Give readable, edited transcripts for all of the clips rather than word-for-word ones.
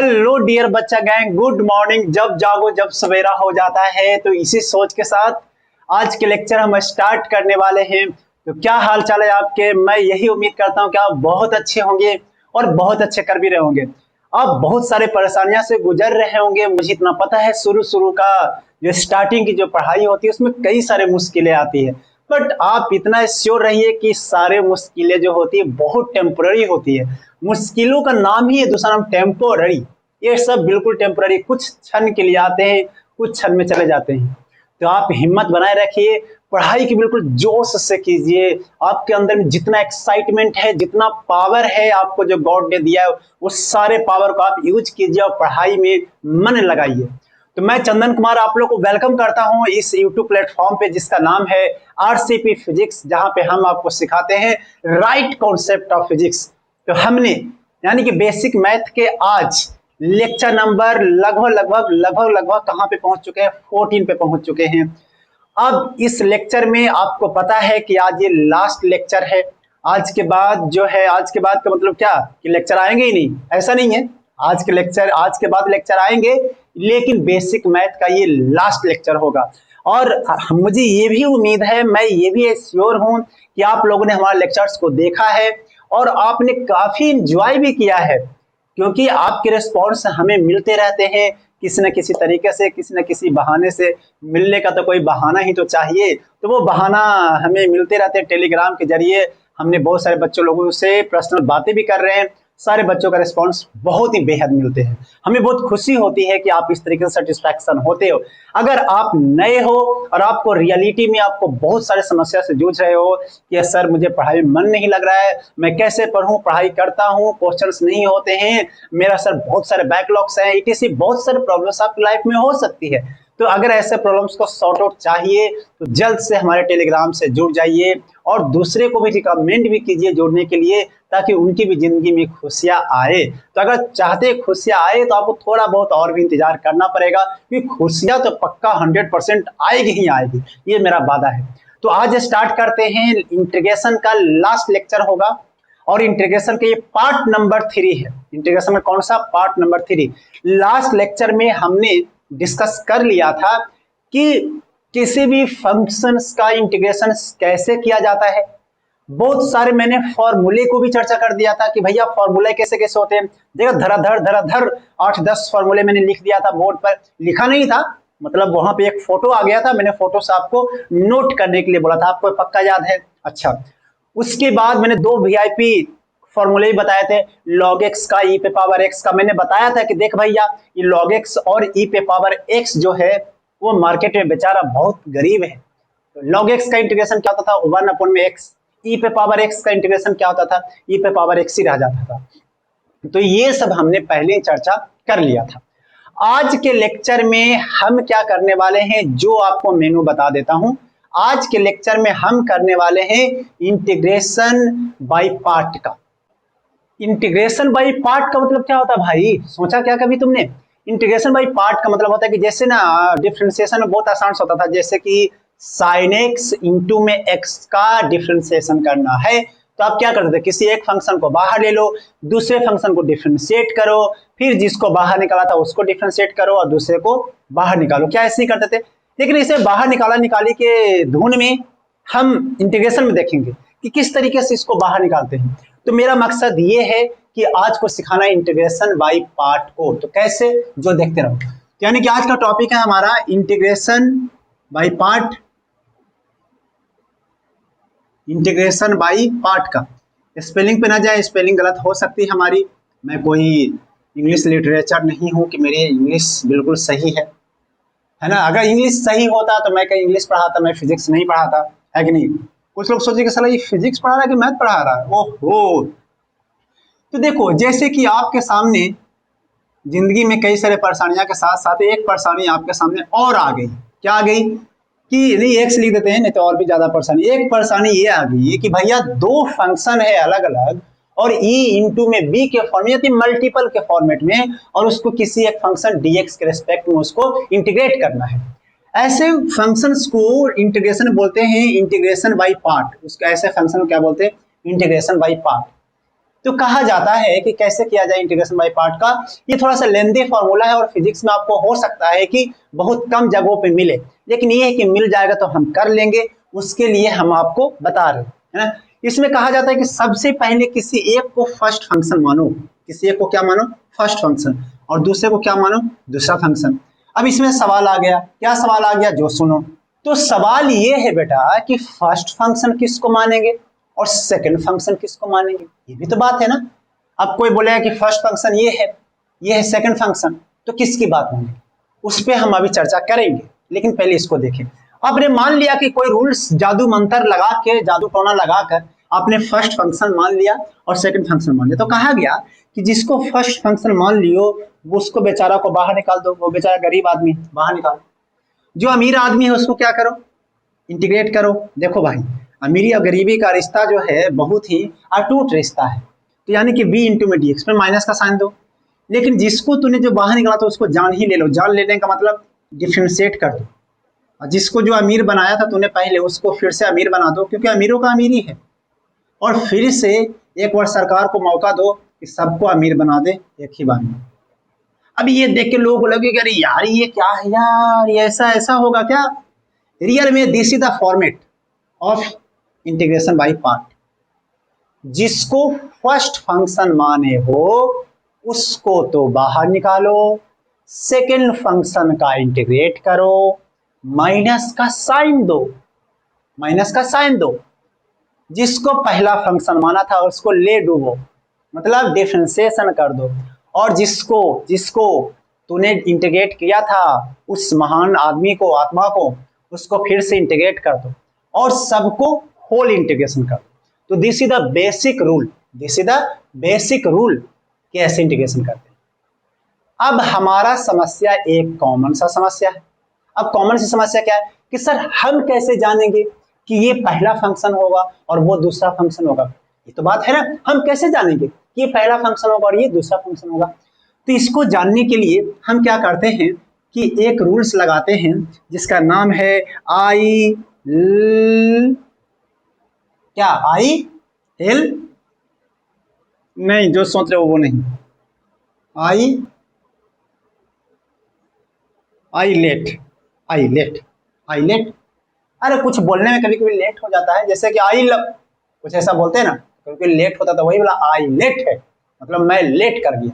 Hello dear बच्चा gang, good morning. जब जागो जब सवेरा हो जाता है, तो इसी सोच के साथ आज के लेक्चर हम स्टार्ट करने वाले हैं। तो क्या हाल चाल है आपके? मैं यही उम्मीद करता हूं कि आप बहुत अच्छे होंगे और बहुत अच्छे कर भी रहे होंगे। आप बहुत सारे परेशानियां से गुजर रहे होंगे, मुझे इतना पता है। शुरू का जो स्टार्टिंग की जो पढ़ाई होती है उसमें कई सारे मुश्किलें आती है, बट आप इतना श्योर रहिए कि सारे मुश्किलें जो होती है बहुत टेम्पररी होती है। मुश्किलों का नाम ही है, दूसरा नाम टेम्पोररी। ये सब बिल्कुल टेम्पररी, कुछ क्षण के लिए आते हैं, कुछ क्षण में चले जाते हैं। तो आप हिम्मत बनाए रखिए, पढ़ाई की बिल्कुल जोश से कीजिए। आपके अंदर में जितना एक्साइटमेंट है, जितना पावर है आपको जो गॉड ने दिया है, उस सारे पावर को आप यूज कीजिए और पढ़ाई में मन लगाइए। तो मैं चंदन कुमार आप लोग को वेलकम करता हूं इस YouTube प्लेटफॉर्म पे जिसका नाम है आरसीपी फिजिक्स, जहां पे हम आपको सिखाते हैं राइट कॉन्सेप्ट ऑफ फिजिक्स। तो हमने यानी कि बेसिक मैथ के आज लेक्चर नंबर लगभग कहां पे पहुंच चुके हैं? 14 पे पहुंच चुके हैं। अब इस लेक्चर में आपको पता है कि आज ये लास्ट लेक्चर है। आज के बाद जो है, आज के बाद का मतलब क्या कि लेक्चर आएंगे ही नहीं, ऐसा नहीं है। आज के बाद लेक्चर आएंगे, लेकिन बेसिक मैथ का ये लास्ट लेक्चर होगा। और मुझे ये भी उम्मीद है, मैं ये भी श्योर हूं कि आप लोगों ने हमारे लेक्चर्स को देखा है और आपने काफी इंजॉय भी किया है, क्योंकि आपके रिस्पॉन्स हमें मिलते रहते हैं किसी न किसी तरीके से, किसी न किसी बहाने से। मिलने का तो कोई बहाना ही तो चाहिए, तो वो बहाना हमें मिलते रहते हैं। टेलीग्राम के जरिए हमने बहुत सारे बच्चों लोगों से पर्सनल बातें भी कर रहे हैं। सारे बच्चों का रिस्पॉन्स बहुत ही बेहद मिलते हैं। हमें बहुत खुशी होती है कि आप इस तरीके से सेटिस्फैक्शन होते हो। अगर आप नए हो और आपको रियलिटी में आपको बहुत सारे समस्या से जूझ रहे हो कि सर मुझे पढ़ाई में मन नहीं लग रहा है, मैं कैसे पढ़ूं, पढ़ाई करता हूं, क्वेश्चंस नहीं होते हैं, मेरा सर बहुत सारे बैकलॉग्स हैं, इटीसी बहुत सारे प्रॉब्लम्स आपकी लाइफ में हो सकती है। तो अगर ऐसे प्रॉब्लम्स को सॉर्ट आउट चाहिए तो जल्द से हमारे टेलीग्राम से जुड़ जाइए और दूसरे को भी रिकमेंड भी कीजिए जुड़ने के लिए, ताकि उनकी भी जिंदगी में खुशियां आए। तो अगर चाहते खुशियां आए तो आपको थोड़ा बहुत और भी इंतजार करना पड़ेगा, क्योंकि खुशियां तो पक्का 100% आएगी ही आएगी, ये मेरा वादा है। तो आज स्टार्ट करते हैं। इंटीग्रेशन का लास्ट लेक्चर होगा और इंटीग्रेशन का ये पार्ट नंबर 3 है। इंटीग्रेशन में कौन सा? Part number 3। लास्ट लेक्चर में हमने डिस्कस कर लिया था कि किसी भी फंक्शंस का इंटीग्रेशन कैसे किया जाता है। बहुत सारे मैंने फॉर्मूले को भी चर्चा कर दिया था कि भैया फॉर्मूले कैसे कैसे होते हैं। देखो धराधर 8-10 फॉर्मूले मैंने लिख दिया था बोर्ड पर। लिखा नहीं था, मतलब वहां पे एक फोटो आ गया था, मैंने फोटो से आपको नोट करने के लिए बोला था। आपको पक्का याद है? अच्छा, उसके बाद मैंने 2 वीआईपी फॉर्मूले भी बताए थे। लॉग एक्स का, ई पे पावर एक्स का। मैंने बताया था कि देख भैया, ये लॉग एक्स और ई पे पावर एक्स जो है वो मार्केट में बेचारा बहुत गरीब है। तो लॉग एक्स का इंटीग्रेशन क्या होता था? 1/x। ई पे पावर एक्स का इंटीग्रेशन क्या होता था? ई पे पावर एक्स ही रह जाता था। तो ये सब हमने पहले ही चर्चा कर लिया था। आज के लेक्चर में हम क्या करने वाले हैं, जो आपको मेनू बता देता हूं। आज के लेक्चर में हम करने वाले हैं इंटीग्रेशन बाय पार्ट का। इंटीग्रेशन बाय पार्ट का मतलब क्या होता है भाई? सोचा क्या कभी तुमने? इंटीग्रेशन बाय पार्ट का मतलब होता है कि जैसे ना डिफरेंशिएशन में बहुत आसान होता था, जैसे कि साइन एक्स इंटू में एक्स का डिफरेंशिएशन करना है, तो आप क्या करते थे? किसी एक फंक्शन को बाहर ले लो, दूसरे फंक्शन को डिफरेंशिएट करो, फिर जिसको बाहर निकाला था उसको डिफरेंशिएट करो और दूसरे को बाहर निकालो। क्या ऐसे ही करते थे? लेकिन इसे बाहर निकाली के धुन में हम इंटीग्रेशन में देखेंगे कि किस तरीके से इसको बाहर निकालते हैं। तो मेरा मकसद ये है कि आज को सिखाना इंटीग्रेशन बाय पार्ट को। तो कैसे, जो देखते रहो। यानी कि आज का टॉपिक है हमारा integration by part. Integration by part का स्पेलिंग पे ना जाए, स्पेलिंग गलत हो सकती है हमारी। मैं कोई इंग्लिश लिटरेचर नहीं हूं कि मेरी इंग्लिश बिल्कुल सही है ना। अगर इंग्लिश सही होता तो मैं कहीं इंग्लिश पढ़ाता, मैं फिजिक्स नहीं पढ़ाता, है कि नहीं? कुछ लोग सोचे कि साला ये फिजिक्स पढ़ा रहा है कि मैथ पढ़ा रहा है। ओहो। तो देखो, जैसे कि आपके सामने जिंदगी में कई सारे परेशानियां के साथ साथ एक परेशानी आपके सामने और आ गई। क्या आ गई? कि नहीं, एक्स लिख देते हैं, नहीं तो और भी ज्यादा परेशानी। एक परेशानी ये आ गई है कि भैया 2 फंक्शन है अलग अलग और e इंटू में b के फॉर्मेट में, मल्टीपल के फॉर्मेट में, और उसको किसी एक फंक्शन dx के रेस्पेक्ट में उसको इंटीग्रेट करना है। ऐसे फंक्शंस को इंटीग्रेशन बोलते हैं इंटीग्रेशन बाय पार्ट। उसका ऐसे फंक्शन को क्या बोलते हैं? Integration by part. तो कहा जाता है कि कैसे किया जाए इंटीग्रेशन बाय पार्ट का। ये थोड़ा सा लेंदी फॉर्मूला है और फिजिक्स में आपको हो सकता है कि बहुत कम जगहों पे मिले, लेकिन ये है कि मिल जाएगा तो हम कर लेंगे, उसके लिए हम आपको बता रहे हैं, है ना। इसमें कहा जाता है कि सबसे पहले किसी एक को फर्स्ट फंक्शन मानो, किसी एक को क्या मानो, फर्स्ट फंक्शन, और दूसरे को क्या मानो, दूसरा फंक्शन। अब इसमें सवाल आ गया, क्या सवाल आ गया, जो सुनो। तो सवाल ये है बेटा कि फर्स्ट फंक्शन किसको मानेंगे और सेकंड फंक्शन किसको मानेंगे, ये भी तो बात है ना। अब कोई बोलेगा कि फर्स्ट फंक्शन ये है सेकंड फंक्शन, तो किसकी बात मानेंगे, उस पर हम अभी चर्चा करेंगे, लेकिन पहले इसको देखें। आपने मान लिया कि कोई रूल्स जादू मंत्र लगा के, जादू टोना लगाकर आपने फर्स्ट फंक्शन मान लिया और सेकंड फंक्शन मान लिया, तो कहा गया कि जिसको फर्स्ट फंक्शन मान लियो वो उसको बेचारा को बाहर निकाल दो, वो बेचारा गरीब आदमी बाहर निकाल। जो अमीर आदमी है उसको क्या करो, इंटीग्रेट करो। देखो भाई, अमीरी और गरीबी का रिश्ता जो है बहुत ही अटूट रिश्ता है, तो यानी कि b इंटू में dx में माइनस का साइन दो। लेकिन जिसको तूने जो बाहर निकाला तो उसको जान ही ले लो, जान लेने का मतलब डिफ्रेंशिएट कर दो। और जिसको जो अमीर बनाया था तूने पहले, उसको फिर से अमीर बना दो, क्योंकि अमीरों का अमीरी है। और फिर से एक बार सरकार को मौका दो कि सबको अमीर बना दे एक ही बार में। अब ये देख के लोग बोलोगे कि अरे यार ये क्या है यार, ये ऐसा होगा क्या। रियल में this is the format of integration by part. जिसको फर्स्ट फंक्शन माने हो उसको तो बाहर निकालो, सेकेंड फंक्शन का इंटीग्रेट करो, माइनस का साइन दो, माइनस का साइन दो। जिसको पहला फंक्शन माना था उसको ले डूबो, मतलब डिफरेंशिएशन कर दो। और जिसको तूने इंटीग्रेट किया था उस महान आदमी को, आत्मा को, उसको फिर से इंटीग्रेट कर दो और सबको होल इंटीग्रेशन कर दो। तो this is the basic rule, this is the basic rule कि ऐसे इंटीग्रेशन करते हैं। अब हमारा समस्या एक कॉमन सा समस्या है। अब कॉमन सी समस्या क्या है कि सर हम कैसे जानेंगे कि ये पहला फंक्शन होगा और वो दूसरा फंक्शन होगा। ये तो बात है ना, हम कैसे जानेंगे कि ये पहला फंक्शन होगा और ये दूसरा फंक्शन होगा। तो इसको जानने के लिए हम क्या करते हैं कि एक रूल्स लगाते हैं जिसका नाम है आई एल, नहीं जो सोच रहे हो वो नहीं, आई लेट। अरे कुछ बोलने में कभी कभी लेट हो जाता है, जैसे कि आई लव, कुछ ऐसा बोलते हैं ना, क्योंकि लेट होता तो वही बोला आई लेट है, मतलब मैं लेट कर गया।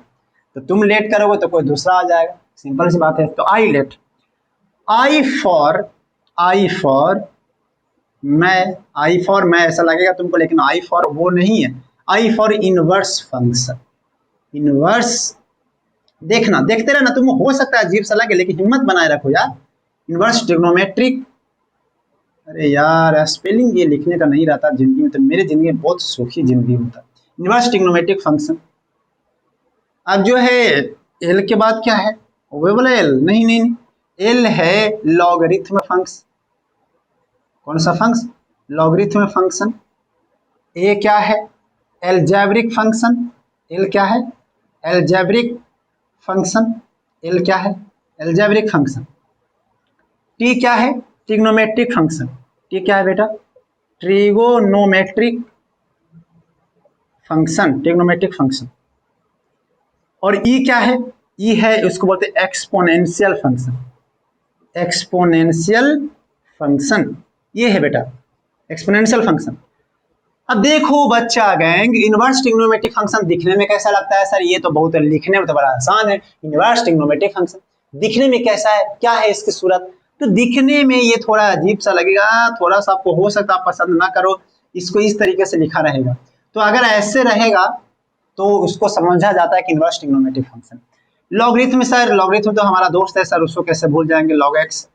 तो तुम लेट करोगे तो कोई दूसरा आ जाएगा, सिंपल सी बात है। तो आई लेट, आई फॉर मैं ऐसा लगेगा तुमको, लेकिन आई फॉर वो नहीं है। I for inverse function, inverse देखना, देखते रहना, तुम हो सकता है अजीब सा लगे लेकिन हिम्मत बनाए रखो यार। इनवर्स ट्रिग्नोमेट्रिक, अरे यार स्पेलिंग ये लिखने का नहीं रहता जिंदगी में, तो मेरी जिंदगी में बहुत सुखी जिंदगी होता। Inverse trigonometric function. अब जो है एल के बाद क्या है, वो बोला एल नहीं, एल है लॉगरिथम फंक्शन। कौन सा फंक्शन, लॉगरिथम फंक्शन। ए क्या है, एल्जेब्रिक फंक्शन। एल क्या है, एल्जेब्रिक फंक्शन। एल क्या है, एल्जेब्रिक फंक्शन। टी क्या है, ट्रिग्नोमेट्रिक फंक्शन। टी क्या है बेटा, ट्रिगोनोमेट्रिक फंक्शन, ट्रिग्नोमेट्रिक फंक्शन। और ई क्या है, ई है उसको बोलते हैं एक्सपोनेंशियल फंक्शन, एक्सपोनेंशियल फंक्शन। ये है बेटा एक्सपोनेंशियल फंक्शन। अब देखो बच्चा गैंग, इनवर्स ट्रिग्नोमेट्रिक फंक्शन दिखने में कैसा लगता है सर, ये तो बहुत लिखने में तो बड़ा आसान है। इनवर्स ट्रिग्नोमेट्रिक फंक्शन दिखने में कैसा है, क्या है इसकी सूरत, तो दिखने में ये थोड़ा अजीब सा लगेगा, थोड़ा सा आपको हो सकता है पसंद ना करो, इसको इस तरीके से लिखा रहेगा। तो अगर ऐसे रहेगा तो उसको समझा जाता है कि inverse trigonometric function. Logarithm, sir logarithm तो हमारा दोस्त है सर, उसको कैसे भूल जाएंगे, लॉग एक्स।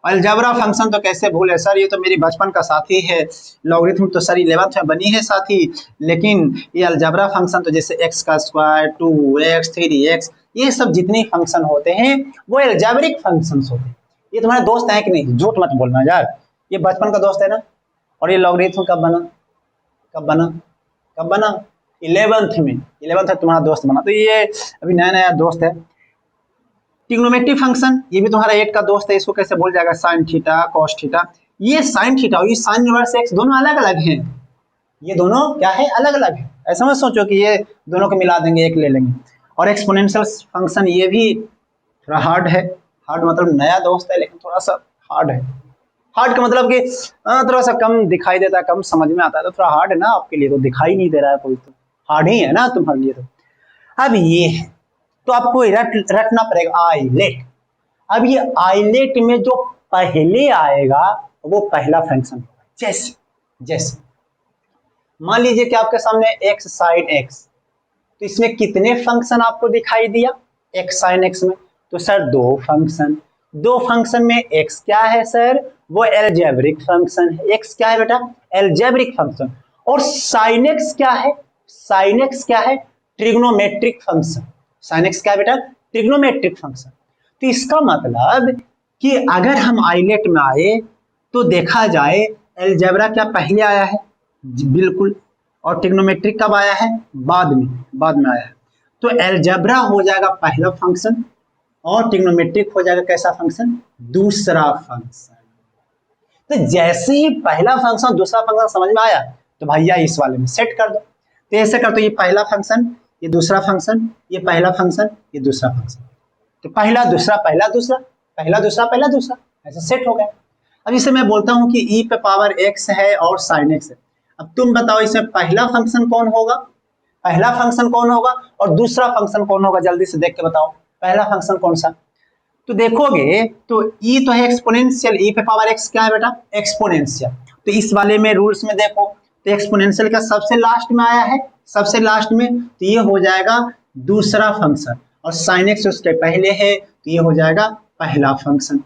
अलजेब्रा फंक्शन तो कैसे भूले सर, ये तो मेरी बचपन का साथी है। लॉगरिथम तो सर 11th में बनी है साथी, लेकिन ये अलजेब्रा फंक्शन तो जैसे x का स्क्वायर, 2x, 3x, ये सब जितने फंक्शन होते हैं वो अलजेब्रिक फंक्शंस होते हैं। ये तुम्हारे दोस्त है कि नहीं, झूठ मत बोलना यार, ये बचपन का दोस्त है ना। और ये लॉगरिथम कब बना 11th में, 11th तुम्हारा दोस्त बना, तो ये अभी नया दोस्त है। ट्रिग्नोमेट्रिक फंक्शन ये भी तुम्हारा 8 का दोस्त है, इसको कैसे भूल जाएगा, साइन थीटा कॉस थीटा। ये साइन थीटा और ये साइन इनवर्स एक्स दोनों अलग अलग हैं, ये दोनों क्या है, अलग अलग है। ऐसा मत सोचो कि ये दोनों को मिला देंगे एक ले लेंगे। और एक्सपोनेंशियल फंक्शन ये भी थोड़ा हार्ड है। हार्ड मतलब नया दोस्त है लेकिन थोड़ा सा हार्ड है। हार्ड का मतलब कि थोड़ा सा कम दिखाई देता है, कम समझ में आता है, तो थोड़ा हार्ड है ना आपके लिए, तो दिखाई नहीं दे रहा है कोई, तो हार्ड ही है ना तुम्हारे लिए। तो अब ये है तो आपको रटना पड़ेगा आइलेट। अब ये आइलेट में जो पहले आएगा वो पहला फंक्शन होगा। जैसे जैसे मान लीजिए कि आपके सामने एक्स साइन एक्स, तो इसमें कितने फंक्शन आपको दिखाई दिया एक्स साइन एक्स में? तो सर दो फंक्शन में एक्स क्या है सर? वो एल्जेब्रिक फंक्शन है। एक्स क्या है बेटा? Algebraic function. और साइन एक्स क्या है? साइन एक्स क्या है? Trigonometric function. साइन एक्स क्या है बेटा? Trigonometric function. तो इसका मतलब कि अगर हम आइलेट में आए तो देखा जाए एल्जेब्रा क्या पहले आया है? बिल्कुल। और ट्रिग्नोमेट्रिक कब आया है? बाद में आया है। तो एल्जेब्रा हो जाएगा पहला फंक्शन और ट्रिग्नोमेट्रिक हो जाएगा कैसा फंक्शन? दूसरा फंक्शन। तो जैसे ही पहला फंक्शन दूसरा फंक्शन समझ में आया तो भैया इस वाले में सेट कर दो। तो ऐसे कर दो, ये पहला फंक्शन, ये दूसरा फंक्शन, ये पहला फंक्शन, ये दूसरा फंक्शन। तो पहला दूसरा पहला दूसरा, पहला दूसरा पहला दूसरा, ऐसे सेट हो गया। अब इसे मैं बोलता हूं कि e पे पावर x है और sin x है। अब तुम बताओ इसमें पहला फंक्शन कौन होगा? पहला फंक्शन कौन होगा और दूसरा फंक्शन कौन होगा? जल्दी से देख के बताओ पहला फंक्शन कौन सा? तो देखोगे तो e तो है एक्सपोनेंशियल, e पे पावर x क्या है बेटा? एक्सपोनेंशियल। तो इस वाले में रूल्स में देखो तो एक्सपोनेंशियल का सबसे लास्ट में आया है, सबसे लास्ट में, तो ये हो जाएगा दूसरा फंक्शन। और sin x उसके पहले है तो ये हो जाएगा पहला फंक्शन।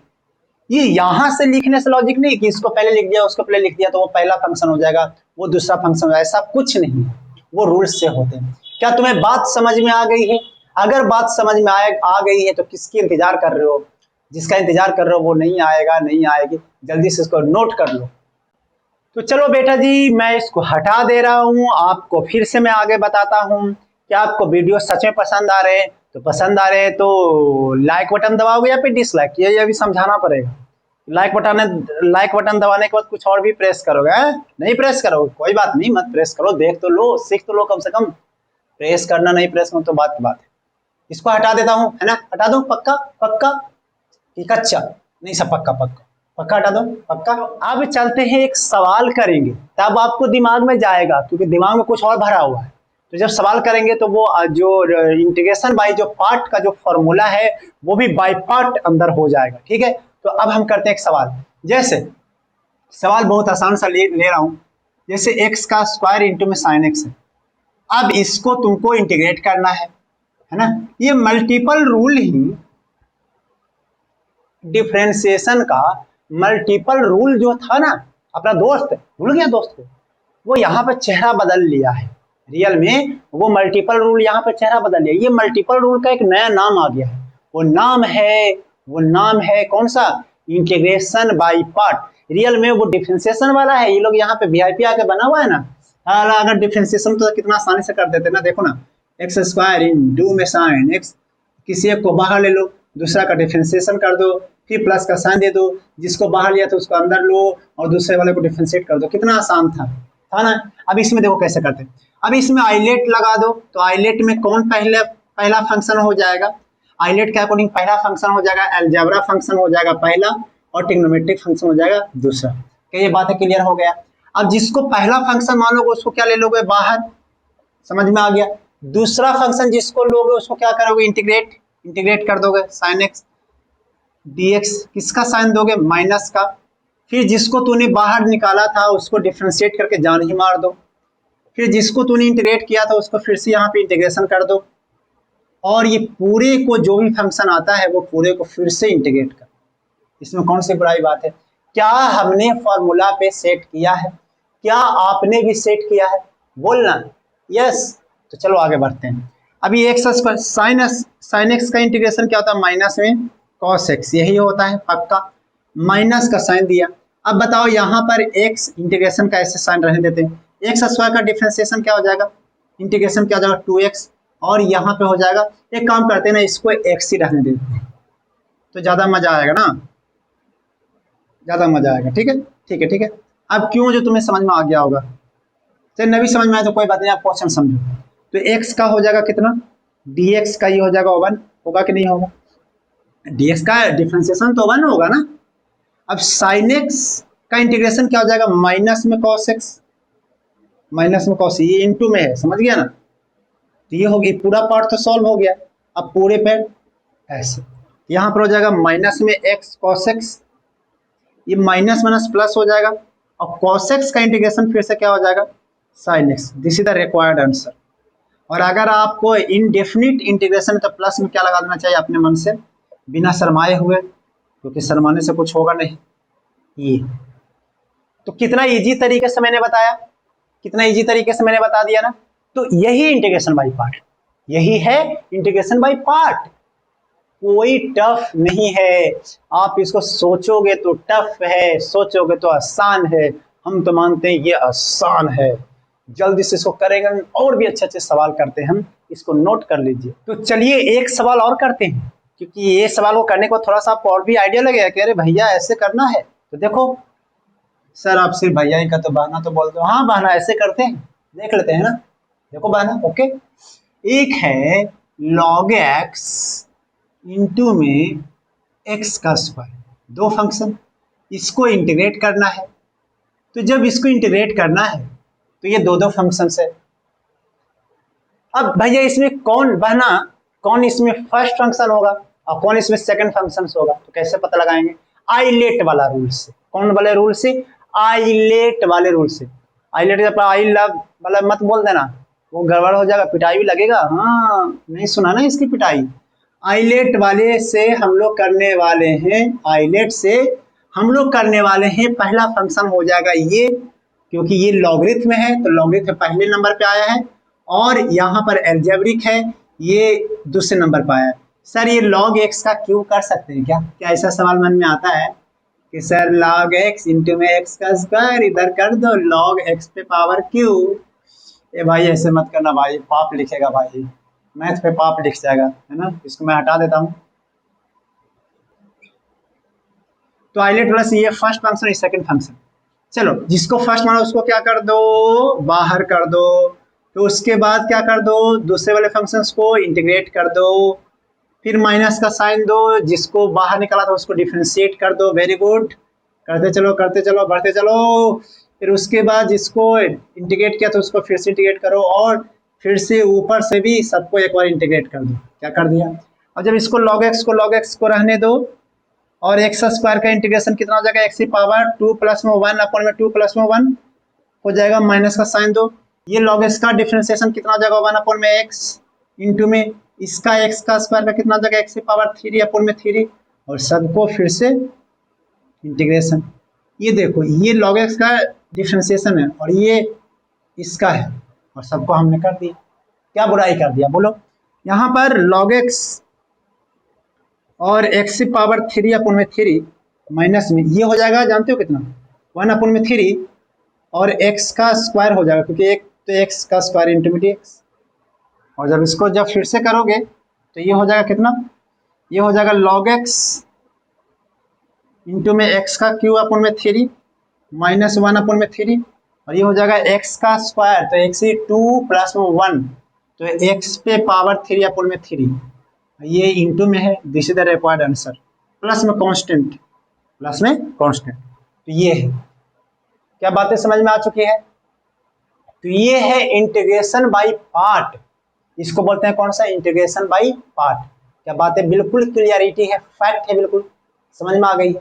ये यहां से लिखने से लॉजिक नहीं कि इसको पहले लिख दिया उसको पहले लिख दिया तो वो पहला फंक्शन हो जाएगा वो दूसरा फंक्शन हो जाएगा, ऐसा कुछ नहीं है, वो रूल्स से होते हैं। क्या तुम्हें बात समझ में आ गई है? अगर बात समझ में आ गई है तो किसकी इंतजार कर रहे हो? जिसका इंतजार कर रहे हो वो नहीं आएगा, नहीं आएगी, जल्दी से इसको नोट कर लो। तो चलो बेटा जी मैं इसको हटा दे रहा हूं, आपको फिर से मैं आगे बताता हूं। क्या आपको वीडियो सच में पसंद आ रहे हैं? तो पसंद आ रहे हैं तो लाइक बटन दबाओगे या फिर डिसलाइक? ये अभी समझाना पड़ेगा। लाइक बटन दबाने के बाद कुछ और भी प्रेस करोगे? नहीं प्रेस करोगे? कोई बात नहीं, मत प्रेस करो, देख तो लो, सीख तो लो कम से कम। प्रेस करना नहीं प्रेस करना तो बात की बात है। इसको हटा देता हूं, है ना? हटा दो पक्का? पक्का कि कच्चा? नहीं सब पक्का पक्का पक्का हटा दो पक्का। अब चलते हैं एक सवाल करेंगे तब आपको दिमाग में जाएगा, क्योंकि दिमाग में कुछ और भरा हुआ है। तो जब सवाल करेंगे तो वो जो इंटीग्रेशन बाय जो पार्ट का जो फॉर्मूला है वो भी बाय पार्ट अंदर हो जाएगा। ठीक है, तो अब हम करते हैं एक सवाल। जैसे सवाल बहुत आसान सा ले रहा हूं, जैसे x का स्क्वायर इंटू में साइन एक्स है। अब इसको तुमको इंटीग्रेट करना है ना? ये मल्टीपल रूल ही डिफरेंशिएशन का मल्टीपल रूल जो था ना, अपना दोस्त भूल गया दोस्त को, वो यहाँ पे चेहरा बदल लिया है। रियल में वो मल्टीपल रूल यहाँ पे चेहरा बदल लिया। ये मल्टीपल रूल का एक नया नाम आ गया है। वो नाम है कौन सा? Integration by part. रियल में वो डिफरेंशिएशन वाला है। ये लोग यहाँ पे वीआईपी आके बना हुआ है ना। अगर डिफरेंशिएशन तो कितना आसानी से कर देते ना। देखो ना, एक्स स्क्वायर इंटू में साइन एक्स, किसी एक को बाहर ले लो, दूसरा का डिफरेंशिएशन कर दो, फिर प्लस का साइन दे दो, जिसको बाहर लिया तो उसको अंदर लो और दूसरे वाले को डिफरेंशिएट कर दो। कितना आसान था ना? अब इसमें देखो कैसे करते हैं। अब इसमें आइलेट लगा दो, तो आइलेट में कौन पहला फंक्शन हो जाएगा? आइलेट के अकॉर्डिंग पहला फंक्शन हो जाएगा एल्जेब्रा फंक्शन हो जाएगा पहला और ट्रिग्नोमेट्रिक फंक्शन हो जाएगा दूसरा। क्या ये बातें क्लियर हो गया? अब जिसको पहला फंक्शन मान लोगे उसको क्या ले लोगे? बाहर। समझ में आ गया? दूसरा फंक्शन जिसको लोगे उसको क्या करोगे? इंटीग्रेट कर दोगे। साइन एक्स dx, किसका साइन दोगे? माइनस का। फिर जिसको तूने बाहर निकाला था उसको डिफरेंशिएट करके जान ही मार दो। फिर जिसको तूने इंटीग्रेट किया था उसको फिर से यहाँ पे इंटीग्रेशन कर दो। और ये पूरे को जो भी फंक्शन आता है वो पूरे को फिर से इंटीग्रेट कर। इसमें कौन सी बुराई बात है? क्या हमने फॉर्मूला पे सेट किया है? क्या आपने भी सेट किया है? बोलना यस। तो चलो आगे बढ़ते हैं। अभी एक्स साइन एक्स का इंटीग्रेशन क्या होता है? माइनस में कॉस एक्स, यही होता है पक्का। माइनस का साइन दिया। अब बताओ यहाँ पर एक्स इंटीग्रेशन का ऐसे साइन रहने देते हैं। एक्स स्क्वायर का डिफरेंशिएशन क्या हो जाएगा? इंटीग्रेशन क्या हो जाएगा? 2x। और यहाँ पे हो जाएगा, एक काम करते हैं ना, इसको x ही रहने देते हैं तो ज्यादा मजा आएगा ना, ज्यादा मजा आएगा। ठीक है ठीक है ठीक है। अब क्यों जो तुम्हें समझ में आ गया होगा। चलिए नहीं समझ में आया तो कोई बात नहीं, आप क्वेश्चन समझो। तो x का हो जाएगा कितना, dx का ये हो जाएगा 1, होगा कि नहीं होगा, dx का डिफरेंशिएशन तो 1 होगा ना। अब sin x का इंटीग्रेशन क्या हो जाएगा, माइनस में cos x, माइनस में cos, ये इनटू में है, समझ गया ना। तो ये हो गया, पूरा पार्ट तो सॉल्व हो गया। अब पूरे पे ऐसे यहाँ पर हो जाएगा माइनस में x cos x, ये माइनस माइनस प्लस हो जाएगा, और cos x का इंटीग्रेशन फिर से क्या हो जाएगा, sin x। This is the required answer. और अगर आपको इनडेफिनिट इंटीग्रेशन तो प्लस में क्या लगा देना चाहिए अपने मन से, बिना शर्माए हुए, क्योंकि शर्माने से कुछ होगा नहीं। ये तो कितना इजी तरीके से मैंने बताया, कितना इजी तरीके से मैंने बता दिया ना। तो यही इंटीग्रेशन बाय पार्ट, यही है इंटीग्रेशन बाय पार्ट, कोई टफ नहीं है। आप इसको सोचोगे तो टफ है, सोचोगे तो आसान है, हम तो मानते हैं ये आसान है। जल्दी से इसको करेंगे, और भी अच्छे अच्छे सवाल करते हैं हम, इसको नोट कर लीजिए। तो चलिए एक सवाल और करते हैं, क्योंकि ये सवाल को करने को थोड़ा सा आपको और भी आइडिया लगेगा कि अरे भैया ऐसे करना है। तो देखो सर, आप सिर्फ भैया ही का तो बहाना तो बोल दो, हाँ बहाना ऐसे करते हैं, देख लेते हैं ना। देखो बहाना, ओके। एक है log x इंटू में x का स्क्वायर, दो फंक्शन, इसको इंटीग्रेट करना है। तो जब इसको इंटीग्रेट करना है तो ये दो दो फंक्शन है। अब भैया इसमें कौन बहना, कौन इसमें फर्स्ट फंक्शन होगा और कौन इसमें सेकंड फंक्शन होगा, तो कैसे पता लगाएंगे, आइलेट वाला रूल से। कौन वाले रूल से, आइलेट वाले रूल से। आइलेट आई लव वाला मत बोल देना, वो गड़बड़ हो जाएगा, पिटाई भी लगेगा। हाँ नहीं सुना ना इसकी पिटाई। आइलेट वाले से हम लोग करने वाले हैं, आइलेट से हम लोग करने वाले हैं, पहला फंक्शन हो जाएगा ये, क्योंकि ये लॉगरिथम है तो लॉगरिथम पहले नंबर पे आया है, और यहाँ पर एल्जेब्रिक है, ये दूसरे नंबर पे आया है। सर ये log x का क्यों कर सकते हैं क्या, क्या ऐसा सवाल मन में आता है कि सर log x इंटू में x का स्क्वायर इधर कर दो, log x पे पावर क्यू। ए भाई ऐसे मत करना भाई, पाप लिखेगा भाई, मैथ पे पाप लिख जाएगा, है ना। इसको मैं हटा देता हूँ। तो आइलेट प्लस ये फर्स्ट फंक्शन, ये सेकंड फंक्शन। चलो जिसको फर्स्ट माना उसको क्या कर दो, बाहर कर दो। तो उसके बाद क्या कर दो, दूसरे वाले फंक्शंस को इंटीग्रेट कर दो, फिर माइनस का साइन दो, जिसको बाहर निकाला था उसको डिफरेंशिएट कर दो। वेरी गुड, करते चलो करते चलो बढ़ते चलो। फिर उसके बाद जिसको इंटीग्रेट किया तो उसको फिर से इंटीग्रेट करो, और फिर से ऊपर से भी सबको एक बार इंटीग्रेट कर दो। क्या कर दिया। और जब इसको log x को रहने दो, और एक्स स्क्वायर का इंटीग्रेशन कितना हो जाएगा, एक्स की पावर 2 प्लस में 1 अपन में 2 प्लस में 1 हो जाएगा, माइनस का साइन दो। ये log x का डिफरेंशिएशन कितना हो जाएगा, 1 अपन में x इंटू में इसका x का स्क्वायर का कितना हो जाएगा, एक्स की पावर 3 अपन में 3, और सबको फिर से इंटीग्रेशन। ये देखो ये log x का डिफरेंशिएशन है और ये इसका है, और सबको हमने कर दिया। क्या बुराई कर दिया बोलो। यहाँ पर log x और x की पावर 3 अपन में 3 माइनस में ये हो जाएगा, जानते हो कितना, 1 अपन में 3, और x का स्क्वायर हो जाएगा, क्योंकि एक तो x का स्क्वायर इंटू में dx। और जब इसको जब फिर से करोगे तो ये हो जाएगा कितना, ये हो जाएगा log x इंटू में x का क्यू अपन में 3 माइनस 1 अपन में 3, और ये हो जाएगा x का स्क्वायर, तो x 2 प्लस में 1, तो x पे पावर 3 अपन में 3, ये इंटू में है। This is the required answer, plus में कांस्टेंट, प्लस में कांस्टेंट। तो ये है, क्या बातें समझ में आ चुकी है। तो ये है इंटीग्रेशन बाय पार्ट, इसको बोलते हैं कौन सा, इंटीग्रेशन बाय पार्ट। क्या बातें बिल्कुल क्लियरिटी है, फैक्ट है, बिल्कुल समझ में आ गई है।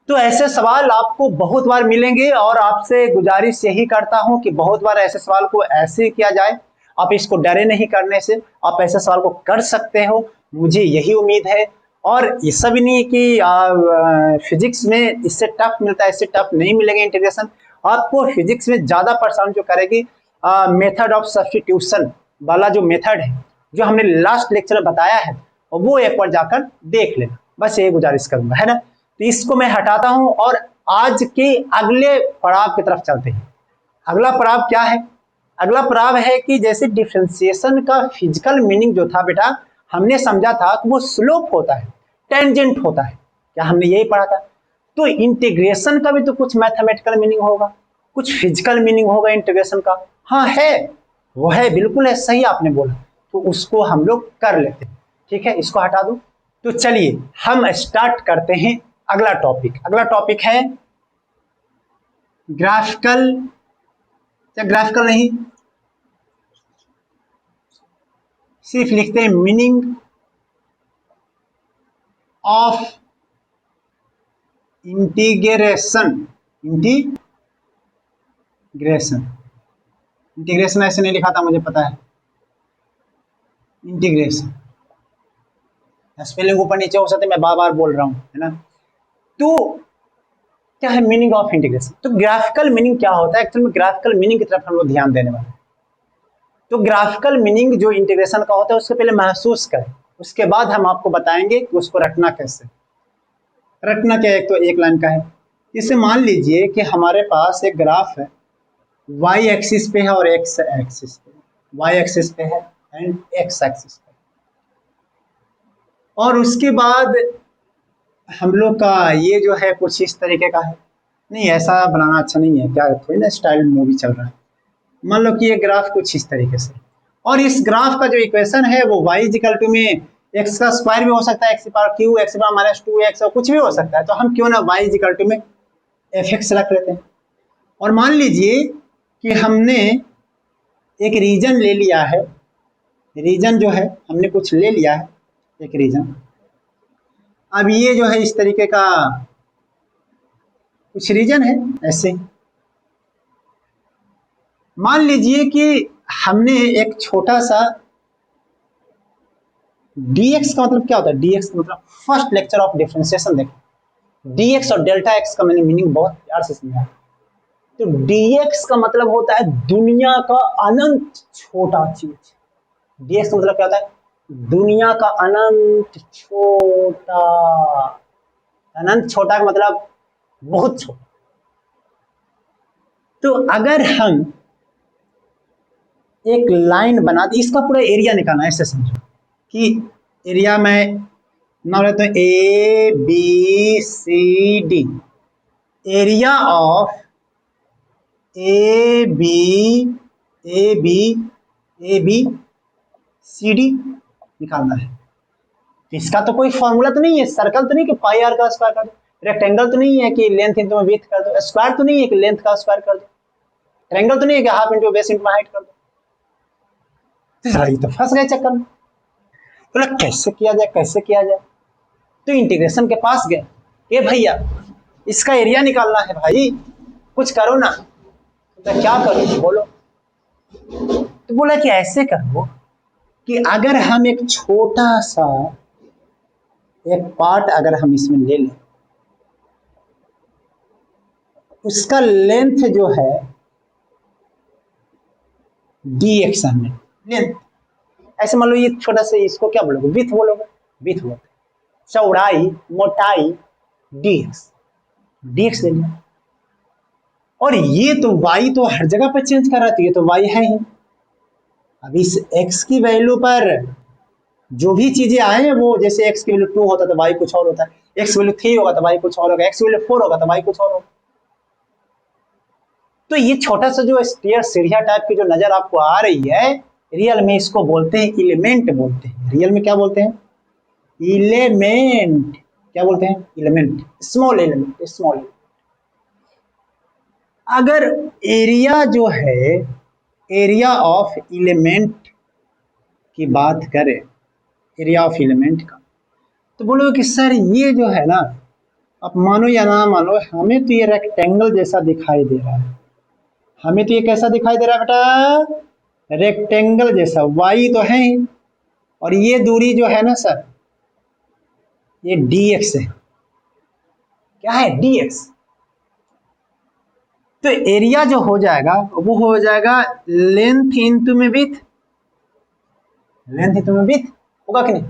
तो ऐसे सवाल आपको बहुत बार मिलेंगे, और आपसे गुजारिश यही करता हूं कि बहुत बार ऐसे सवाल को ऐसे किया जाए। आप इसको डरे नहीं करने से, आप ऐसे सवाल को कर सकते हो, मुझे यही उम्मीद है। और ये सब नहीं कि फिजिक्स में इससे टफ मिलता है, इससे टफ नहीं मिलेगा इंटीग्रेशन। आपको फिजिक्स में ज़्यादा परेशान जो करेगी मेथड ऑफ सब्स्टिट्यूशन वाला जो मेथड है, जो हमने लास्ट लेक्चर में बताया है, और वो एक बार जाकर देख लेना, बस ये गुजारिश करूंगा, है ना। तो इसको मैं हटाता हूं और आज के अगले पड़ाव की तरफ चलते हैं। अगला पड़ाव क्या है, अगला पड़ाव है कि जैसे डिफरेंशिएशन का फिजिकल मीनिंग जो था बेटा, हमने समझा था कि वो स्लोप होता है, टेंजेंट होता है, क्या हमने यही पढ़ा था। तो इंटीग्रेशन का भी तो कुछ मैथमेटिकल मीनिंग होगा, कुछ फिजिकल मीनिंग होगा इंटीग्रेशन का? हाँ है, वो है, बिल्कुल है, सही आपने बोला। तो उसको हम लोग कर लेते हैं, ठीक है, इसको हटा दो। तो चलिए हम स्टार्ट करते हैं अगला टॉपिक। अगला टॉपिक है ग्राफिकल, या ग्राफिकल नहीं, सिर्फ लिखते हैं meaning of integration. Integration, integration ऐसे नहीं लिखा था, मुझे पता है। इंटीग्रेशन स्पेलिंग ऊपर नीचे हो सकते, मैं बार बार बोल रहा हूं, है ना। तो क्या है मीनिंग ऑफ इंटीग्रेशन? तो ग्राफिकल मीनिंग क्या होता है? एक्चुअली में ग्राफिकल मीनिंग की तरफ हम लोग ध्यान देने वाले हैं। तो ग्राफिकल मीनिंग जो इंटीग्रेशन का होता है उससे पहले महसूस करें, उसके बाद हम आपको बताएंगे कि उसको रटना कैसे। रटना क्या है? एक तो एक लाइन का है। इसे मान लीजिए कि हमारे पास एक ग्राफ है, वाई एक्सिस पे है और एक्स एक्सिस पे, वाई एक्सिस पे है एंड एक्स एक्सिस पे। और उसके बाद हम लोग का ये जो है कुछ इस तरीके का है। नहीं, ऐसा बनाना अच्छा नहीं है, क्या थोड़ी ना स्टाइल मूवी चल रहा है। मान लो कि ये ग्राफ कुछ इस तरीके से, और इस ग्राफ का जो इक्वेशन है वो y इक्वल टू में एक्स का स्क्वायर भी हो सकता है, एक्स की पावर क्यू, एक्स की पावर माइनस 2x, और कुछ भी हो सकता है। तो हम क्यों ना y इक्वल टू में fx रख लेते हैं। और मान लीजिए कि हमने एक रीजन ले लिया है, रीजन जो है हमने कुछ ले लिया है, एक रीजन। अब ये जो है इस तरीके का कुछ रीजन है ऐसे। मान लीजिए कि हमने एक छोटा सा dx का मतलब क्या होता है? dx का मतलब फर्स्ट लेक्चर ऑफ डिफरेंशिएशन देखो, dx और डेल्टा x का मैंने मीनिंग बहुत प्यार से समझाया। तो dx का मतलब होता है दुनिया का अनंत छोटा चीज। dx का मतलब क्या होता है? दुनिया का अनंत छोटा। अनंत छोटा का मतलब बहुत छोटा। तो अगर हम एक लाइन बना दी, इसका पूरा एरिया निकालना है, ऐसे समझो कि एरिया में नाम लेते हैं A B C D. Area of A B A B A B C D निकालना है। तो इसका तो कोई फॉर्मूला तो नहीं है, सर्कल तो नहीं कि पाई आर का स्क्वायर कर दो, रेक्टेंगल तो नहीं है कि लेंथ इंटू में विड्थ कर दो, स्क्वायर तो नहीं है कि लेंथ का स्क्वायर कर दो, ट्रायंगल तो नहीं है कि half into base into height कर दो। तो फंस गए चक्कर में। तो कैसे किया जाए, कैसे किया जाए? तो इंटीग्रेशन के पास गए, ये भैया इसका एरिया निकालना है भाई, कुछ करो ना। तो क्या करो बोलो? तो बोला कि ऐसे करो कि अगर हम एक छोटा सा एक पार्ट अगर हम इसमें ले लें, उसका लेंथ जो है dx हमने लेंथ, ऐसे मान लो ये छोटा सा, इसको क्या बोलोगे? विथ बोलोगे, विथ बोलोगे। चौड़ाई, मोटाई dx, dx ले लिया। और ये तो y तो हर जगह पर चेंज कर रहा है, तो ये तो y है ही। अब इस x की वैल्यू पर जो भी चीजें आए हैं, वो जैसे x की वैल्यू 2 होता है तो y कुछ और होता है, x की वैल्यू 3 होगा तो y कुछ और होगा, x की वैल्यू 4 होगा तो y कुछ और होगा। तो ये छोटा सा जो स्टेयर सीढ़िया टाइप की जो नजर आपको आ रही है, रियल में इसको बोलते हैं एलिमेंट बोलते हैं। रियल में क्या बोलते हैं? एलिमेंट। क्या बोलते हैं? Element, small element, small element. अगर एरिया जो है, एरिया ऑफ एलिमेंट की बात करें, एरिया ऑफ एलिमेंट का, तो बोलो कि सर ये जो है ना, आप मानो या ना मानो, हमें तो ये रेक्टेंगल जैसा दिखाई दे रहा है। हमें तो ये कैसा दिखाई दे रहा है बेटा? रेक्टेंगल जैसा। y तो है ही, और ये दूरी जो है ना सर, ये dx है। क्या है? dx। तो एरिया जो हो जाएगा वो हो जाएगा लेंथ इंटू में विड्थ, लेंथ इंटू में विड्थ होगा कि नहीं?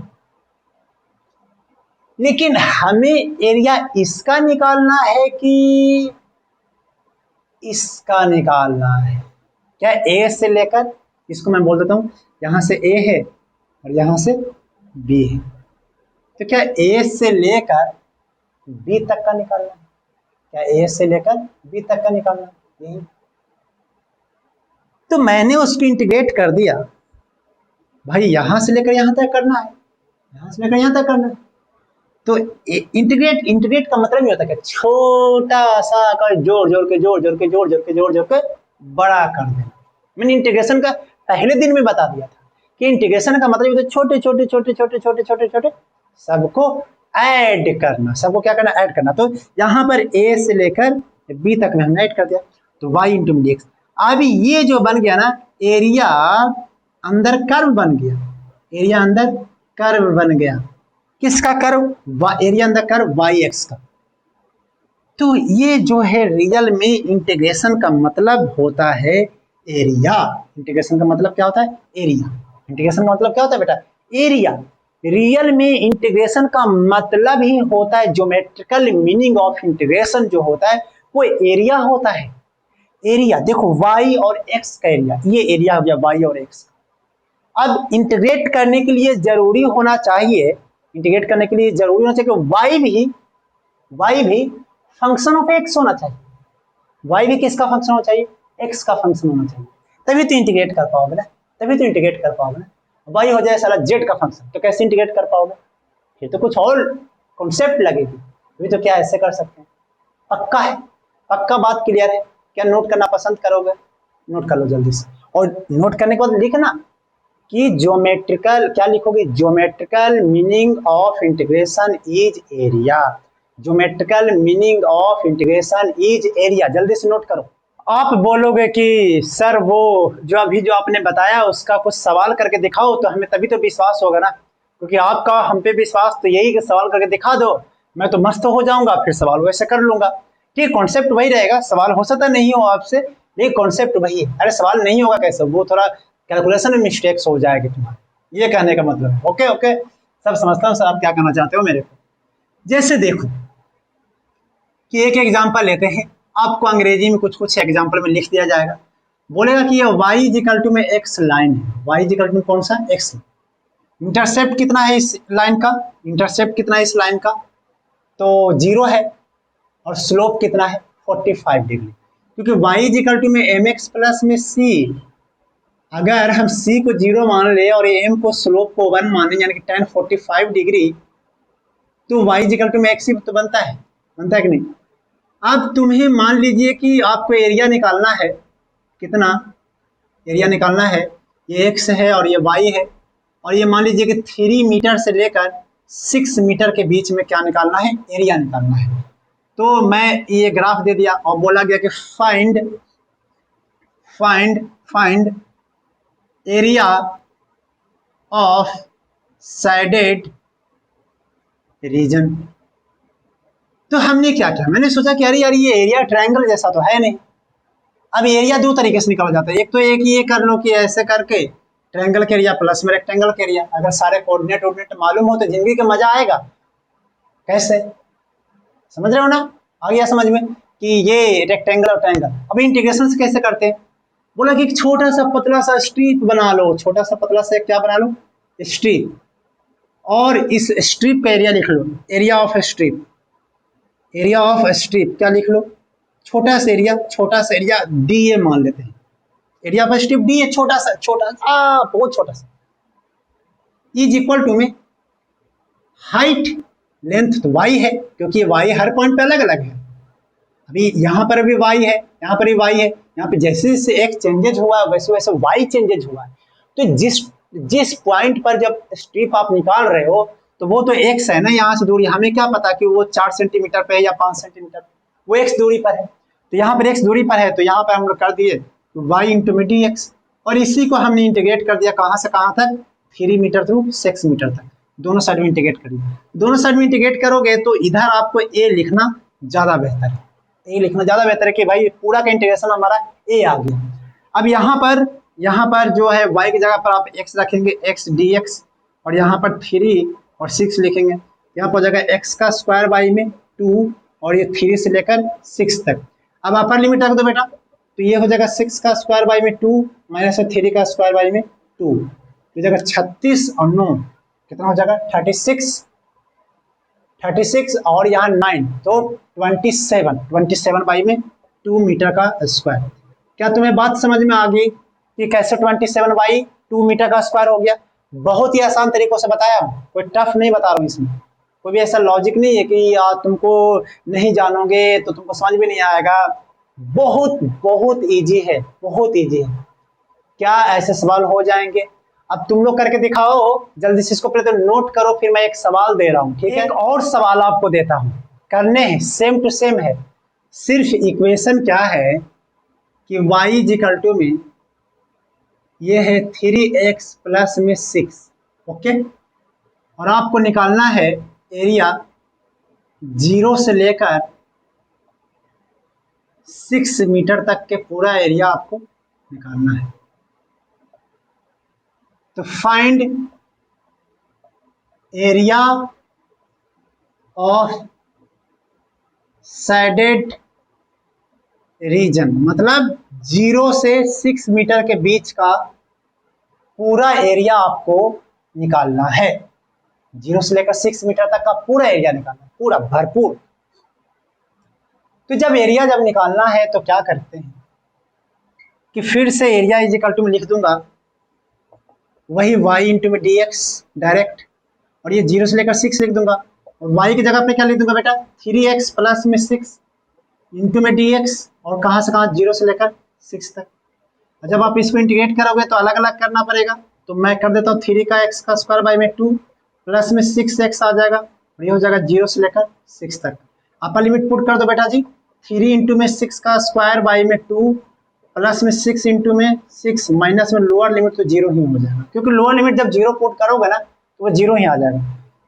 लेकिन हमें एरिया इसका निकालना है कि इसका निकालना है? क्या ए से लेकर, इसको मैं बोल देता हूं, यहां से ए है और यहां से बी है, तो क्या ए से लेकर बी तक का निकालना है? क्या ए से लेकर बी तक का निकालना है? यही। तो मैंने उसको इंटीग्रेट कर दिया, भाई यहां से लेकर यहां तक करना है, यहां से लेकर यहां तक करना है। तो इंटीग्रेट का मतलब ये होता है कि छोटा सा का जोड़ जोड़ के जोड़ जोड़ के जोड़ जोड़ के जोड़ जोड़ के बड़ा कर देना। मैंने इंटीग्रेशन का पहले दिन में बता दिया था कि इंटीग्रेशन का मतलब होता है छोटे छोटे छोटे छोटे छोटे छोटे छोटे सबको ऐड करना, सबको क्या करना, ऐड करना। तो यहाँ पर ए से लेकर बी तक में हमने ऐड कर दिया, तो वाई इंटू एक्स। अब ये जो बन गया ना एरिया अंदर कर्व बन गया, एरिया अंदर कर्व बन गया। किसका कर्व? एरिया अंदर कर्व वाई एक्स का। तो ये जो है रियल में इंटीग्रेशन का मतलब होता है एरिया। इंटीग्रेशन का मतलब क्या होता है? एरिया। इंटीग्रेशन का मतलब क्या होता है बेटा? एरिया। रियल में इंटीग्रेशन का मतलब ही होता है, ज्योमेट्रिकल मीनिंग ऑफ इंटीग्रेशन जो होता है वो एरिया होता है। एरिया देखो y और x का एरिया, ये एरिया हो गया y और x का। अब इंटीग्रेट करने के लिए जरूरी होना चाहिए, इंटीग्रेट करने के लिए जरूरी होना चाहिए कि y भी फंक्शन ऑफ x होना चाहिए। y भी किसका फंक्शन होना चाहिए? x का फंक्शन होना चाहिए, तभी तो इंटीग्रेट कर पाओगे ना, तभी तो इंटीग्रेट कर पाओगे ना। y हो जाए साला z का फंक्शन, तो कैसे इंटीग्रेट कर पाओगे? फिर तो कुछ और कॉन्सेप्ट लगेगी, तभी तो क्या ऐसे कर सकते हैं। पक्का है? पक्का बात क्लियर है? क्या नोट करना पसंद करोगे? नोट कर लो जल्दी से, और नोट करने के बाद लिखना कि ज्योमेट्रिकल, क्या लिखोगे? Geometrical meaning of integration is area. Geometrical meaning of integration is area. जल्दी से नोट करो। आप बोलोगे कि सर वो जो अभी जो आपने बताया उसका कुछ सवाल करके दिखाओ, तो हमें तभी तो विश्वास होगा ना, क्योंकि आपका हम पे विश्वास तो यही कि सवाल करके दिखा दो, मैं तो मस्त हो जाऊंगा, फिर सवाल वैसे कर लूंगा। ठीक, कॉन्सेप्ट वही रहेगा, सवाल हो सकता नहीं हो आपसे, लेकिन कॉन्सेप्ट वही है। अरे सवाल नहीं होगा कैसे, वो थोड़ा कैलकुलेशन में मिस्टेक्स हो जाएगी तुम्हारी, ये कहने का मतलब। ओके ओके, सब समझता हूँ सर आप क्या कहना चाहते हो मेरे को। जैसे देखो कि एक एग्जाम्पल लेते हैं, आपको अंग्रेजी में कुछ कुछ एग्जाम्पल में लिख दिया जाएगा। बोलेगा कि ये y इक्वल टू में x लाइन है, y इक्वल टू में कौन सा? x। इंटरसेप्ट कितना है इस लाइन का? इंटरसेप्ट कितना है इस लाइन का? तो 0 है। और स्लोप कितना है? 45 डिग्री। क्योंकि y इक्वल टू में mx प्लस में c, अगर हम c को 0 मान ले और m को स्लोप को 1 माने, यानी कि tan 45 डिग्री, तो y इक्वल टू में x ही तो बनता है कि नहीं? अब तुम्हें मान लीजिए कि आपको एरिया निकालना है, कितना एरिया निकालना है, ये x है और ये y है, और ये मान लीजिए कि 3 मीटर से लेकर 6 मीटर के बीच में क्या निकालना है? एरिया निकालना है। तो मैं ये ग्राफ दे दिया और बोला गया कि find area of shaded region. तो हमने क्या किया, मैंने सोचा कि अरे यार ये एरिया ट्रायंगल जैसा तो है नहीं। अब एरिया दो तरीके से निकाला जाता है, एक तो एक ये कर लो कि ऐसे करके ट्रायंगल के एरिया प्लस में रेक्टेंगल के एरिया। अगर सारे कोऑर्डिनेट मालूम हो तो जिंदगी का मजा आएगा। कैसे, समझ रहे हो ना? आ गया समझ में कि ये रेक्टेंगल और ट्रायंगल। अब इंटीग्रेशन से कैसे करते हैं? बोला कि छोटा सा पतला सा स्ट्रिप बना लो, छोटा सा पतला सा क्या बना लो? स्ट्रिप। और इस स्ट्रिप का एरिया लिख लो, area of strip. Area of strip क्या लिख लो? छोटा सा एरिया डी ए मान लेते हैं। Area of strip D A, छोटा सा बहुत छोटा सा, इज इक्वल टू में हाइट लेंथ तो y है, क्योंकि y हर पॉइंट पे अलग अलग है। अभी यहाँ पर भी y है, यहाँ पर भी y है, यहाँ पे जैसे जैसे x चेंजेज हुआ वैसे वैसे y चेंजेज हुआ है। तो जिस पॉइंट पर जब स्ट्रिप आप निकाल रहे हो तो वो तो x है ना, यहाँ से दूरी। हमें क्या पता कि वो 4 सेंटीमीटर पे है या 5 सेंटीमीटर, वो x दूरी पर है। तो यहाँ पर x दूरी पर है, तो यहाँ पर हम लोग कर दिए y इंटू में डी एक्स, और इसी को हमने इंटीग्रेट कर दिया कहाँ से कहाँ तक? 3 मीटर थ्रू 6 मीटर तक। दोनों साइड में इंटीग्रेट करिए। दोनों साइड में इंटीग्रेट करोगे तो इधर आपको ए लिखना ज्यादा बेहतर है, ए लिखना ज्यादा बेहतर है कि भाई पूरा का इंटीग्रेशन हमारा ए आ गया। अब यहाँ पर जो है y की जगह पर आप x रखेंगे, x dx, और यहाँ पर 3 और 6 लिखेंगे। यहाँ पर हो जाएगा x का स्क्वायर y में 2, और ये 3 से लेकर 6 तक। अब अपर लिमिट रख दो बेटा, तो ये हो जाएगा 6 का स्क्वायर y में 2 माइनस 3 का स्क्वायर y में 2, तो जाएगा 36 और 9 कितना हो जाएगा? 36 और यहाँ 9, तो 27 बाई में 2 मीटर का स्क्वायर। क्या तुम्हें बात समझ में आ गई कि कैसे 27/2 मीटर का स्क्वायर हो गया? बहुत ही आसान तरीकों से बताया हूँ, कोई टफ नहीं बता रहा हूँ इसमें, कोई भी ऐसा लॉजिक नहीं है कि तुमको नहीं जानोगे तो तुमको समझ में नहीं आएगा। बहुत बहुत इजी है, बहुत इजी है। क्या ऐसे सवाल हो जाएंगे? अब तुम लोग करके दिखाओ जल्दी से, इसको पहले तो नोट करो, फिर मैं एक सवाल दे रहा हूँ, ठीक है? एक और सवाल आपको देता हूँ, करने हैं, सेम टू सेम है। सिर्फ इक्वेशन क्या है कि y इक्वल टू में ये है 3x प्लस में 6, ओके। और आपको निकालना है एरिया 0 से लेकर 6 मीटर तक के पूरा एरिया आपको निकालना है। तो find area of shaded region, मतलब 0 से 6 मीटर के बीच का पूरा एरिया आपको निकालना है। 0 से लेकर 6 मीटर तक का पूरा एरिया निकालना है, पूरा भरपूर। तो जब एरिया निकालना है तो क्या करते हैं कि फिर से एरिया इज इक्वल टू में लिख दूंगा वही y इंटू में dx डायरेक्ट, और ये 0 से लेकर 6 लिख दूंगा, और y की जगह पे क्या लिख दूंगा बेटा 3x प्लस में 6 इंटू में dx, और कहाँ से कहाँ 0 से लेकर 6 तक। जब आप इसको इंटीग्रेट करोगे तो अलग अलग करना पड़ेगा, तो मैं कर देता हूँ 3 का x का स्क्वायर बाई में 2 प्लस में 6x आ जाएगा, और ये हो जाएगा 0 से लेकर 6 तक। अपर लिमिट पुट कर दो बेटा जी, 3 इंटू में 6 का स्क्वायर बाई में 2 प्लस में 6 इंटू में 6 माइनस में लोअर लिमिट तो 0 ही हो जाएगा, क्योंकि लोअर लिमिट जब 0 पुट करोगे ना तो वो 0 ही आ जाएगा।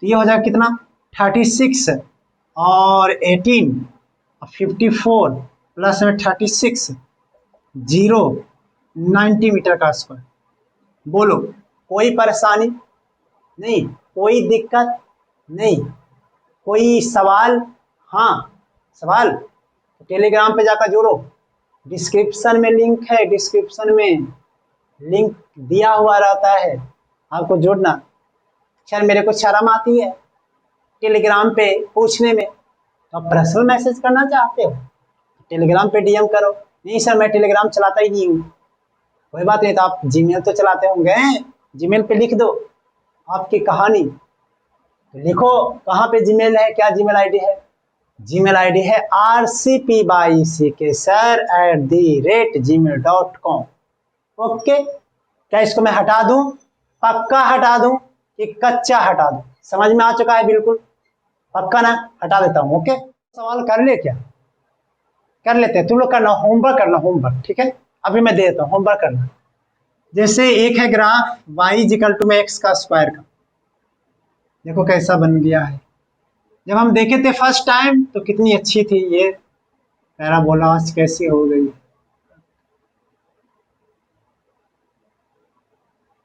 तो ये हो जाएगा कितना 36 और 18 54 प्लस में 36 0 90 मीटर का स्क्वायर। बोलो कोई परेशानी नहीं, कोई दिक्कत नहीं, कोई सवाल? हाँ सवाल तो टेलीग्राम पे जाकर जोड़ो, डिस्क्रिप्शन में लिंक है, डिस्क्रिप्शन में लिंक दिया हुआ रहता है, आपको जोड़ना। खैर मेरे को शर्म आती है टेलीग्राम पे पूछने में, तो आप पर्सनल मैसेज करना चाहते हो टेलीग्राम पे डीएम करो। नहीं सर मैं टेलीग्राम चलाता ही नहीं हूँ, कोई बात नहीं, तो आप जीमेल तो चलाते होंगे, जीमेल पे लिख दो आपकी कहानी, लिखो कहाँ पे जीमेल है, क्या जीमेल आईडी है? जीमेल आईडी है rcpyckser@gmail.com, ओके। क्या इसको मैं हटा दूं? पक्का हटा दूं कि कच्चा हटा दूं? समझ में आ चुका है बिल्कुल? पक्का ना? हटा देता हूं, ओके। सवाल कर ले क्या? कर लेते हैं, तुम लोग करना होमवर्क, करना होमवर्क, ठीक है? अभी मैं दे देता हूँ होमवर्क करना। जैसे एक है ग्राफ y इक्वल टू में x का स्क्वायर का, देखो कैसा बन गया है। जब हम देखे थे फर्स्ट टाइम तो कितनी अच्छी थी ये पैराबोला, आज कैसी हो गई।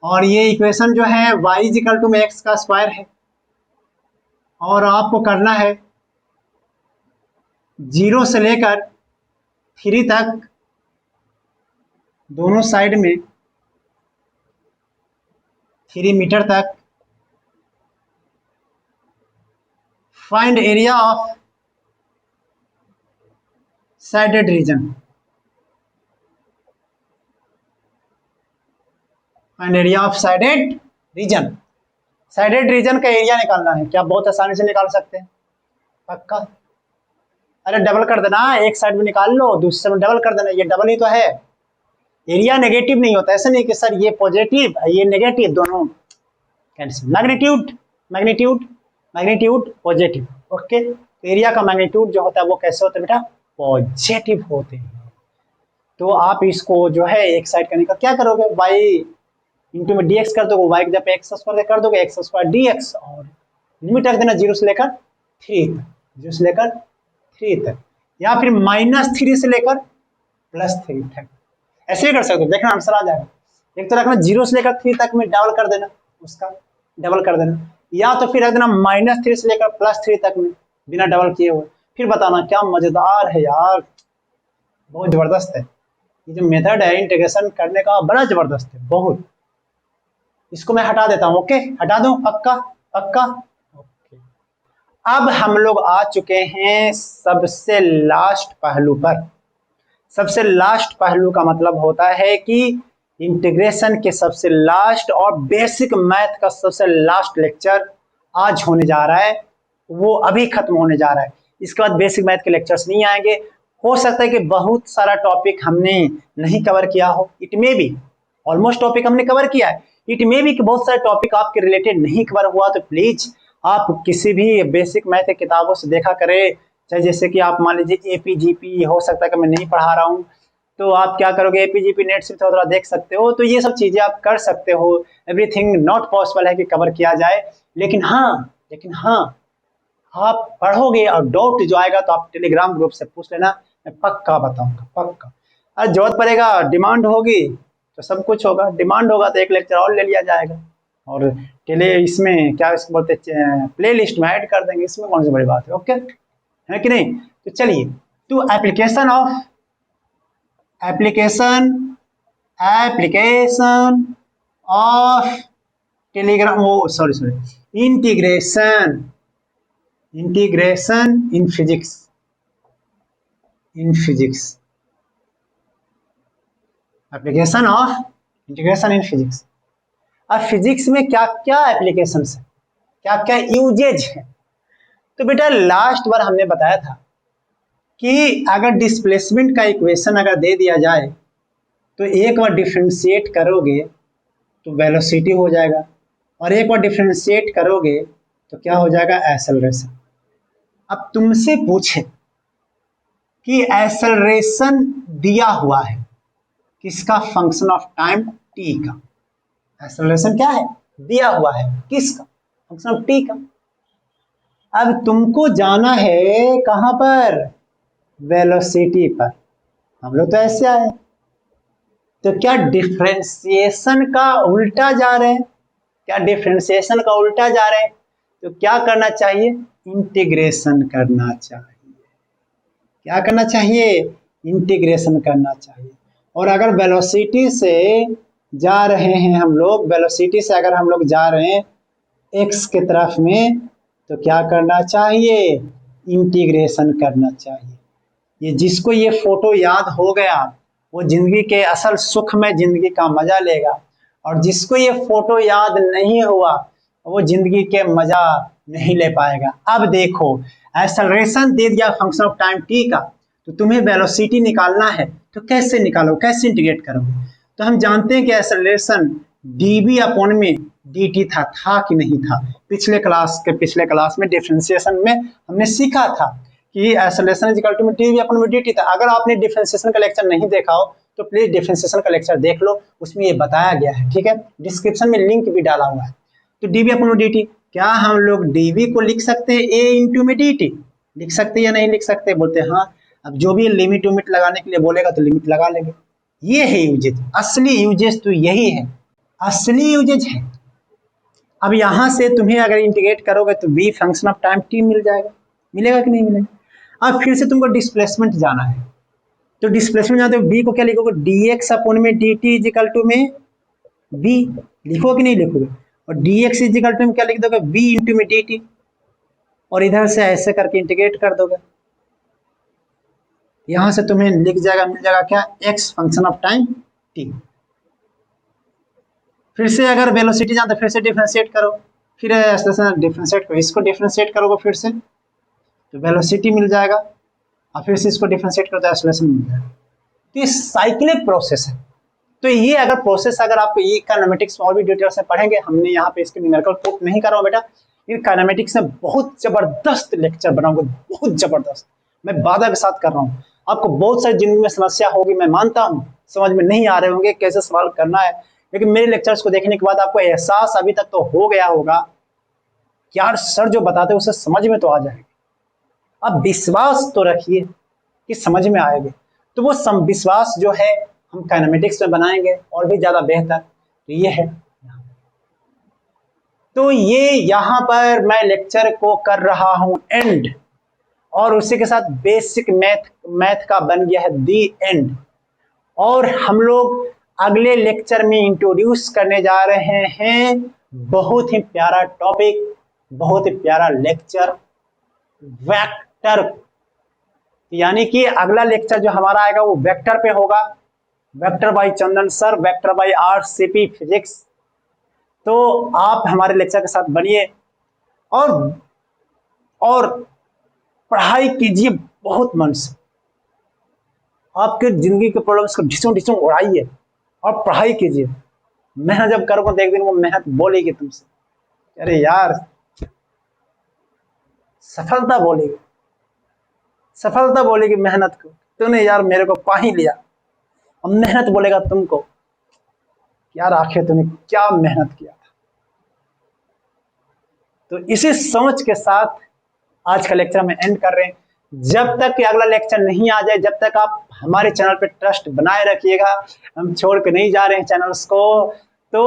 और ये इक्वेशन जो है y इक्वल टू में x का स्क्वायर है, और आपको करना है 0 से लेकर 3 तक दोनों साइड में 3 मीटर तक find area of shaded region, find area of shaded region. Shaded region का एरिया निकालना है, क्या बहुत आसानी से निकाल सकते हैं? पक्का? अरे डबल कर देना, एक साइड में निकाल लो, दूसरे में डबल कर देना, ये डबल ही तो है। एरिया नेगेटिव नहीं होता, ऐसा नहीं कि सर ये पॉजिटिव ये नेगेटिव, दोनों cancel. Magnitude magnitude magnitude positive, okay. Area का मैग्नीट्यूड जो होता है वो कैसे होता है बेटा? पॉजिटिव होते हैं। तो आप इसको जो है एक साइड करने का क्या करोगे, y इंटू में dx कर दोगे, y की जब एक्स स्क्वायर कर दोगे एक्स स्क्वायर dx, और लिमिट रख देना 0 से लेकर 3 तक, 0 से लेकर 3 तक, या फिर -3 से लेकर +3 तक, ऐसे भी कर सकते हो। देखना आंसर आ जाएगा। एक तो रखना 0 से लेकर 3 तक में डबल कर देना, उसका डबल कर देना, या तो फिर रख देना -3 से लेकर +3 तक में बिना डबल किए हुए। फिर बताना क्या मजेदार है यार, बहुत जबरदस्त है ये जो मेथड है इंटीग्रेशन करने का, बड़ा जबरदस्त है बहुत। इसको मैं हटा देता हूँ, ओके। हटा दूं? पक्का? पक्का, ओके। अब हम लोग आ चुके हैं सबसे लास्ट पहलू पर, सबसे लास्ट पहलू का मतलब होता है कि इंटीग्रेशन के सबसे लास्ट और बेसिक मैथ का सबसे लास्ट लेक्चर आज होने जा रहा है, वो अभी खत्म होने जा रहा है। इसके बाद बेसिक मैथ के लेक्चर्स नहीं आएंगे। हो सकता है कि बहुत सारा टॉपिक हमने नहीं कवर किया हो, it may be almost topic हमने कवर किया है, इट मे बी कि बहुत सारे टॉपिक आपके रिलेटेड नहीं कवर हुआ, तो प्लीज आप किसी भी बेसिक मैथ की किताबों से देखा करें। चाहे जैसे कि आप मान लीजिए एपीजीपी, हो सकता है कि मैं नहीं पढ़ा रहा हूँ, तो आप क्या करोगे, एपीजीपी नेट से थोड़ा देख सकते हो, तो ये सब चीजें आप कर सकते हो। एवरीथिंग नॉट पॉसिबल है कि कवर किया जाए, लेकिन हाँ आप पढ़ोगे और डाउट जो आएगा तो आप टेलीग्राम ग्रुप से पूछ लेना, मैं पक्का बताऊंगा, पक्का। अगर जरूरत पड़ेगा, डिमांड होगी तो सब कुछ होगा, डिमांड होगा तो एक लेक्चर और ले लिया जाएगा और इसमें क्या इसको बोलते हैं, प्ले लिस्ट में ऐड कर देंगे, इसमें कौन सी बड़ी बात है। ओके, है कि नहीं? तो चलिए, तो application of Telegram, integration in physics, application of integration in physics. अब फिजिक्स में क्या क्या एप्लीकेशन है, क्या क्या यूजेज है। तो बेटा लास्ट बार हमने बताया था कि अगर डिस्प्लेसमेंट का इक्वेशन अगर दे दिया जाए तो एक बार डिफरेंशिएट करोगे तो वेलोसिटी हो जाएगा, और एक बार डिफरेंशिएट करोगे तो क्या हो जाएगा, एक्सेलरेशन। अब तुमसे पूछे कि एक्सेलरेशन दिया हुआ है किसका, फंक्शन ऑफ टाइम टी का। एक्सेलरेशन क्या है, दिया हुआ है, किसका, फंक्शन ऑफ टी का। अब तुमको जाना है कहां पर, वेलोसिटी पर। हम लोग तो ऐसे आए, तो क्या डिफरेंशिएशन का उल्टा जा रहे हैं, तो क्या करना चाहिए, इंटीग्रेशन करना चाहिए। इंटीग्रेशन करना चाहिए। और अगर वेलोसिटी से जा रहे हैं हम लोग, अगर हम लोग जा रहे हैं एक्स की तरफ में, तो क्या करना चाहिए, इंटीग्रेशन करना चाहिए। ये जिसको ये फोटो याद हो गया वो जिंदगी के असल सुख में जिंदगी का मजा लेगा, और जिसको ये फोटो याद नहीं हुआ वो जिंदगी के मजा नहीं ले पाएगा। अब देखो, एक्सेलरेशन दे दिया फंक्शन ऑफ टाइम टी का, तो तुम्हें वेलोसिटी निकालना है, तो कैसे निकालो, कैसे इंटीग्रेट करोगे। तो हम जानते हैं कि एक्सेलरेशन dv अपॉन में dt था कि नहीं था। पिछले क्लास में डिफरेंशिएशन में हमने सीखा था कि acceleration is equal to dv upon में dt था। अगर आपने डिफरेंशिएशन का लेक्चर नहीं देखा हो तो प्लीज डिफरेंशिएशन का लेक्चर देख लो, उसमें ये बताया गया है, ठीक है, डिस्क्रिप्शन में लिंक भी डाला हुआ है। तो dv अपॉन में dt, क्या हम लोग dv को लिख सकते हैं a इंटू में dt, लिख सकते या नहीं लिख सकते, बोलते हाँ। अब जो भी लिमिट उमिट लगाने के लिए बोलेगा तो लिमिट लगा लेंगे। ये है यूजेज, असली यूजेज तो यही है, असली यूजेज है। अब यहां से तुम्हें अगर इंटीग्रेट करोगे तो v function of time t मिल जाएगा, मिलेगा कि नहीं मिलेगा। अब फिर से तुमको डिस्प्लेसमेंट जाना है, तो डिस्प्लेसमेंट जाते हो v को क्या लिखोगे, dx अपॉन में dt इज इक्वल टू में v, लिखो कि नहीं लिखोगे, और dx इज इक्वल टू में क्या लिख दोगे, v इंटू में dt, और इधर से ऐसे करके इंटीग्रेट कर दोगे। यहां से तुम्हें मिल जाएगा क्या, x function of time t। फिर से अगर वेलोसिटी जानते फिर से डिफरेंशिएट करो, फिर डिफरेंशिएट करो, इसको डिफरेंशिएट करोगे फिर से तो वेलोसिटी मिल जाएगा, और फिर से इसको डिफरेंशिएट करो तो एक्सेलरेशन मिल जाएगा। तो ये साइक्लिक प्रोसेस है। तो ये अगर प्रोसेस अगर आपको ये काइनेमेटिक्स में और भी डिटेल से पढ़ेंगे, हमने यहाँ पे इसके न्यूमेरिकल प्रूफ नहीं कर रहा हूँ बेटा, इन काइनेमेटिक्स में बहुत जबरदस्त लेक्चर बनाऊंगा, बहुत जबरदस्त, मैं वादा के साथ कर रहा हूँ। आपको बहुत सारी जिंदगी में समस्या होगी, मैं मानता हूँ, समझ में नहीं आ रहे होंगे कैसे सवाल करना है, लेकिन मेरे लेक्चर्स को देखने के बाद आपको एहसास अभी तक तो हो गया होगा कि यार सर जो बताते हैं उसे समझ में तो आ जाएगा। अब विश्वास तो रखिए कि समझ में आएगा, तो वो विश्वास जो है हम काइनेमेटिक्स में बनाएंगे और भी ज्यादा बेहतर। तो ये है, तो ये यहाँ पर मैं लेक्चर को कर रहा हूं एंड, और उसी के साथ बेसिक मैथ का बन गया है दी एंड। और हम लोग अगले लेक्चर में इंट्रोड्यूस करने जा रहे हैं बहुत ही प्यारा टॉपिक, बहुत ही प्यारा लेक्चर, वेक्टर यानी कि अगला लेक्चर जो हमारा आएगा वो वेक्टर पे होगा, vector by Chandan sir, vector by RCP physics. तो आप हमारे लेक्चर के साथ बनिए और पढ़ाई कीजिए बहुत मन से। आपके जिंदगी के प्रॉब्लम्स को ढिसों ढिसों उड़ाइए और पढ़ाई कीजिए। मेहनत जब करोगे तो एक दिन वो मेहनत बोलेगी तुमसे, अरे यार सफलता बोलेगी, सफलता बोलेगी मेहनत को, तूने यार मेरे को पा ही लिया। और मेहनत बोलेगा तुमको, यार आखिर तूने क्या मेहनत किया था। तो इसी सोच के साथ आज का लेक्चर हम एंड कर रहे हैं। जब तक कि अगला लेक्चर नहीं आ जाए, जब तक आप हमारे चैनल पे ट्रस्ट बनाए रखिएगा, हम छोड़ के नहीं जा रहे हैं चैनल्स को। तो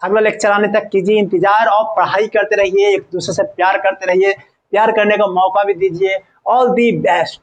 अगला लेक्चर आने तक कीजिए इंतजार और पढ़ाई करते रहिए, एक दूसरे से प्यार करते रहिए, प्यार करने का मौका भी दीजिए। All the best.